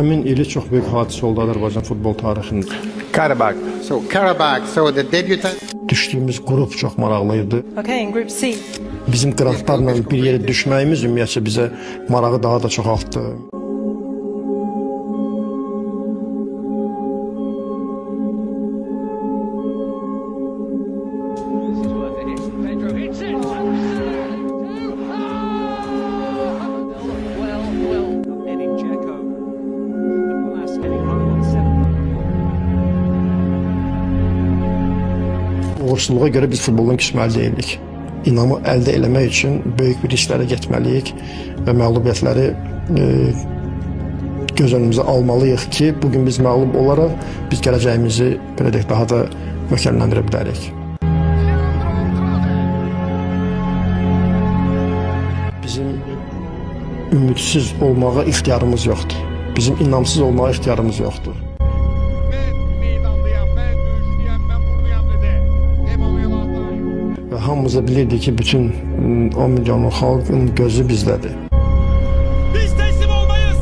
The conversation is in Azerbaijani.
Həmin ili çox böyük hadisə oldu Azərbaycan futbol tarixində. Karabakh. So the debutant. Düşdüyümüz qrup çox maraqlı idi. Okay, in Group C. Bizim qıraqlarla bir yerə düşməyimiz ümumiyyətcə bizə marağı daha da çox artdı. Uğursuzluğa görə biz futboldan küsməli deyilik. İnamı əldə eləmək üçün böyük bir risklərə getməliyik və məğlubiyyətləri göz önümüzə almalıyıq ki, bugün biz məğlub olaraq biz gələcəyimizi belə deyək, daha da möhkəmləndirə bilərik. Bizim ümidsiz olmağa ixtiyarımız yoxdur. Bizim inamsız olmağa ixtiyarımız yoxdur. Və hamımıza bilirdi ki, bütün 10 milyonluq xalqın gözü bizdədir. Biz teslim olmayız.